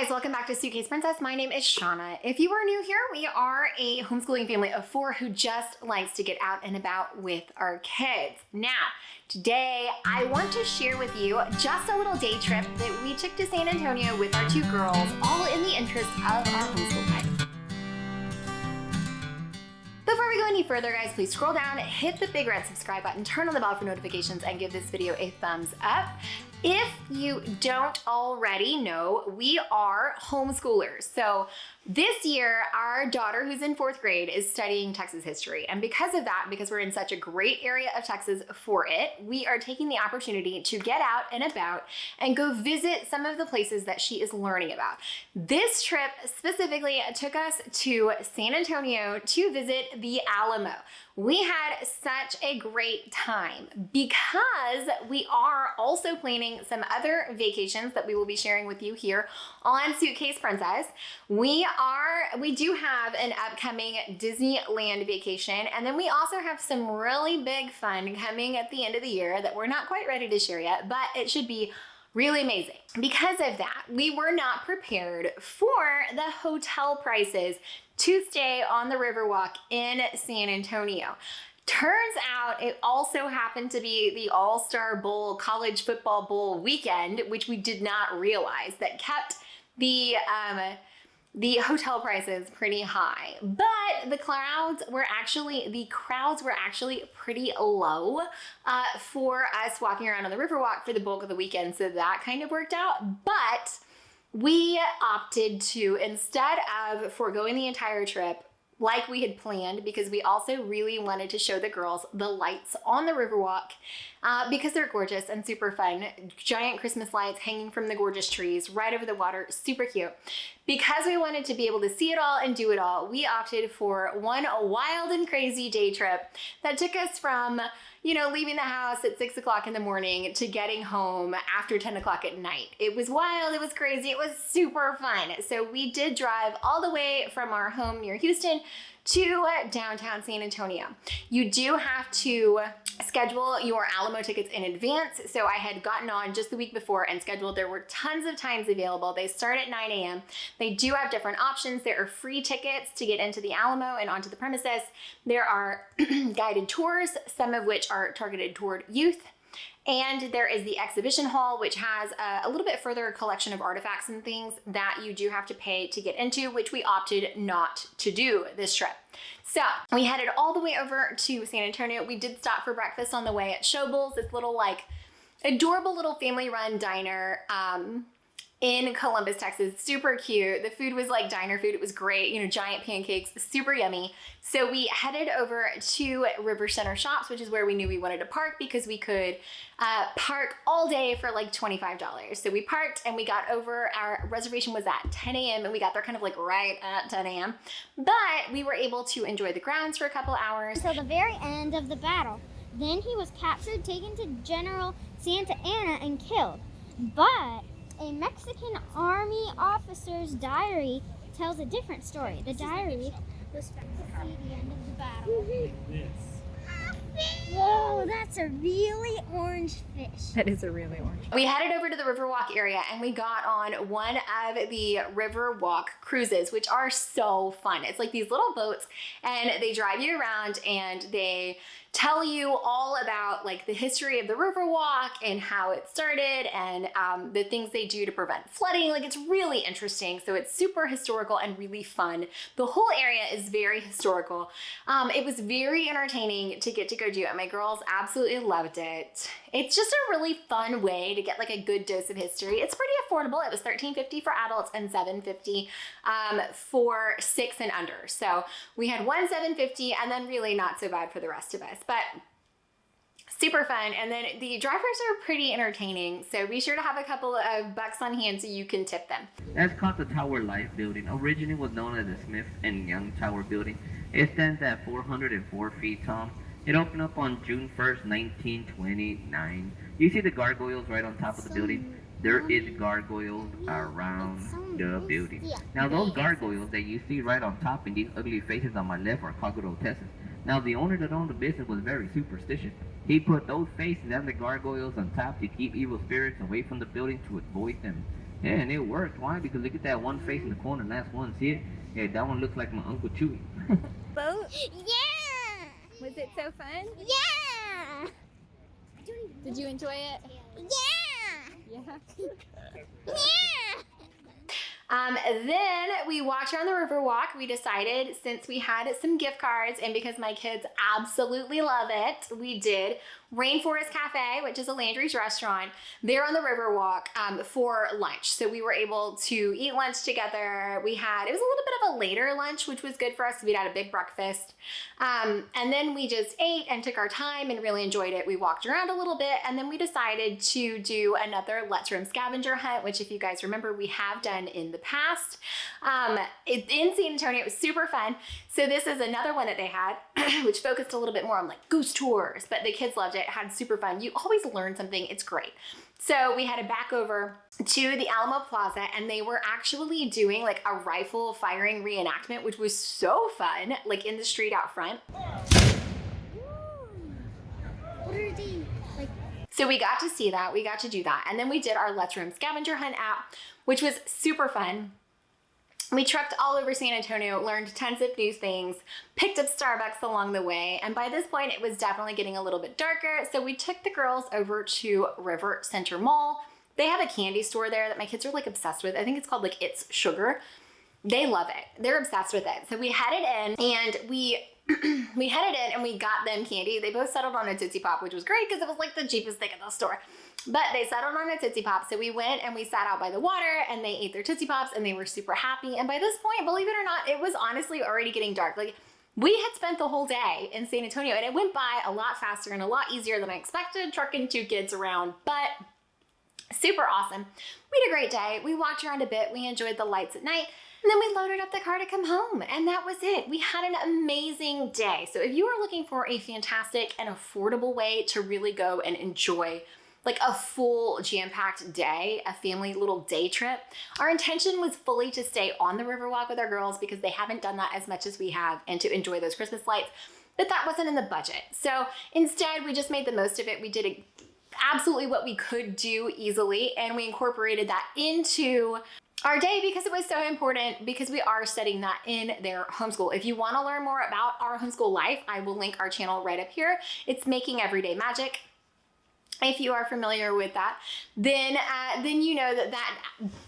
guys, welcome back to Suitcase Princess. My name is Shanna. If you are new here, we are a homeschooling family of 4 who just likes to get out and about with our kids. Now, today I want to share with you just a little day trip that we took to San Antonio with our 2 girls, all in the interest of our homeschool life. Before we go any further, guys, please scroll down, hit the big red subscribe button, turn on the bell for notifications, and give this video a thumbs up. If you don't already know, we are homeschoolers. So this year, our daughter, who's in 4th grade, is studying Texas history. And because of that, because we're in such a great area of Texas for it, we are taking the opportunity to get out and about and go visit some of the places that she is learning about. This trip specifically took us to San Antonio to visit the Alamo. We had such a great time because we are also planning some other vacations that we will be sharing with you here on Suitcase Princess. We do have an upcoming Disneyland vacation, and then we also have some really big fun coming at the end of the year that we're not quite ready to share yet, but it should be really amazing. Because of that, we were not prepared for the hotel prices to stay on the Riverwalk in San Antonio. Turns out it also happened to be the All-Star Bowl, College Football Bowl weekend, which we did not realize, that kept the hotel prices pretty high. But the crowds were actually pretty low for us walking around on the Riverwalk for the bulk of the weekend, so that kind of worked out. But we opted to, instead of foregoing the entire trip like we had planned, because we also really wanted to show the girls the lights on the Riverwalk because they're gorgeous and super fun. Giant Christmas lights hanging from the gorgeous trees right over the water, super cute. Because we wanted to be able to see it all and do it all, we opted for one wild and crazy day trip that took us from, leaving the house at 6 o'clock in the morning to getting home after 10 o'clock at night. It was wild, it was crazy, it was super fun. So we did drive all the way from our home near Houston to downtown San Antonio. You do have to schedule your Alamo tickets in advance. So I had gotten on just the week before and scheduled. There were tons of times available. They start at 9 a.m. They do have different options. There are free tickets to get into the Alamo and onto the premises. There are guided tours, some of which are targeted toward youth. And there is the exhibition hall, which has a little bit further collection of artifacts and things that you do have to pay to get into, which we opted not to do this trip. So we headed all the way over to San Antonio. We did stop for breakfast on the way at Schoebel's, this little adorable little family-run diner in Columbus, Texas. Super cute. The food was like diner food. It was great. Giant pancakes, super yummy. So we headed over to River Center Shops, which is where we knew we wanted to park because we could park all day for like $25. So we parked and we got over. Our reservation was at 10 a.m. and we got there kind of like right at 10 a.m. But we were able to enjoy the grounds for a couple hours. Until the very end of the battle. Then he was captured, taken to General Santa Anna, and killed. But a Mexican army officer's diary tells a different story. The diary was found to see the end of the battle. Whoa, that's a really orange fish. That is a really orange. We headed over to the Riverwalk area and we got on one of the Riverwalk cruises, which are so fun. It's like these little boats and they drive you around and they tell you all about like the history of the Riverwalk and how it started and the things they do to prevent flooding. Like, it's really interesting. So it's super historical and really fun. The whole area is very historical. It was very entertaining to get to go do it. My girls absolutely loved it. It's just a really fun way to get like a good dose of history. It's pretty affordable. It was $13.50 for adults and $7.50 for 6 and under. So we had one $7.50 and then really not so bad for the rest of us. But super fun. And then the drivers are pretty entertaining. So be sure to have a couple of bucks on hand so you can tip them. That's called the Tower Life Building. Originally was known as the Smith and Young Tower Building. It stands at 404 feet tall. It opened up on June 1st, 1929. You see the gargoyles right on top of the building? There is gargoyles around the building. Now those gargoyles that you see right on top and these ugly faces on my left are called grotesques. Now the owner that owned the business was very superstitious. He put those faces and the gargoyles on top to keep evil spirits away from the building to avoid them. Yeah, and it worked. Why? Because look at that one face in the corner, last one. See it? Yeah, that one looks like my Uncle Chewy. Boat? Yeah! Was it so fun? Yeah! Did you enjoy it? Yeah! Yeah. Yeah! Then we walked around the Riverwalk. We decided, since we had some gift cards and because my kids absolutely love it, we did Rainforest Cafe, which is a Landry's restaurant. They're on the Riverwalk for lunch. So we were able to eat lunch together. It was a little bit of a later lunch, which was good for us. We'd had a big breakfast. And then we just ate and took our time and really enjoyed it. We walked around a little bit and then we decided to do another Let's Roam scavenger hunt, which if you guys remember, we have done in the past. In San Antonio, it was super fun. So this is another one that they had, which focused a little bit more on like goose tours, but the kids loved it, had super fun. You always learn something, it's great. So we headed back over to the Alamo Plaza and they were actually doing like a rifle firing reenactment, which was so fun, like in the street out front. What are they like? So we got to see that, we got to do that. And then we did our Let's Roam scavenger hunt app, which was super fun. We trucked all over San Antonio, learned tons of new things, picked up Starbucks along the way, and by this point it was definitely getting a little bit darker, so we took the girls over to River Center Mall. They have a candy store there that my kids are like obsessed with. I think it's called like It's Sugar. They love it. They're obsessed with it. So we headed in and we got them candy. They both settled on a Tootsie Pop, which was great because it was like the cheapest thing at the store. But they settled on a Tootsie Pop. So we went and we sat out by the water and they ate their Tootsie Pops and they were super happy. And by this point, believe it or not, it was honestly already getting dark. Like we had spent the whole day in San Antonio and it went by a lot faster and a lot easier than I expected, trucking 2 kids around, but super awesome. We had a great day. We walked around a bit. We enjoyed the lights at night. And then we loaded up the car to come home, and that was it. We had an amazing day. So if you are looking for a fantastic and affordable way to really go and enjoy like a full jam-packed day, a family little day trip, our intention was fully to stay on the Riverwalk with our girls because they haven't done that as much as we have, and to enjoy those Christmas lights, but that wasn't in the budget. So instead, we just made the most of it. We did absolutely what we could do easily, and we incorporated that into our day because it was so important, because we are studying that in their homeschool. If you want to learn more about our homeschool life, I will link our channel right up here. It's Making Everyday Magic. If you are familiar with that, then you know that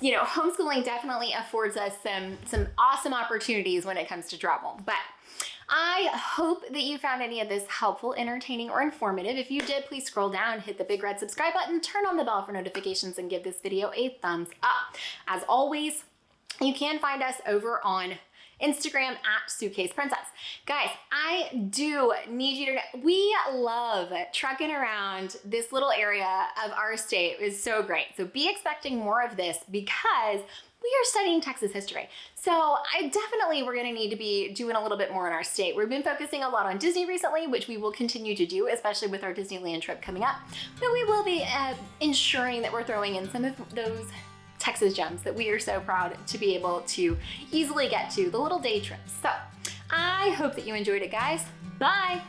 homeschooling definitely affords us some awesome opportunities when it comes to travel. But I hope that you found any of this helpful, entertaining, or informative. If you did, please scroll down, hit the big red subscribe button, turn on the bell for notifications, and give this video a thumbs up. As always, you can find us over on Instagram at Suitcase Princess. Guys, I do need you to know, we love trucking around this little area of our state. It is so great. So be expecting more of this because we are studying Texas history. So we're gonna need to be doing a little bit more in our state. We've been focusing a lot on Disney recently, which we will continue to do, especially with our Disneyland trip coming up. But we will be ensuring that we're throwing in some of those Texas gems that we are so proud to be able to easily get to, the little day trips. So I hope that you enjoyed it, guys. Bye.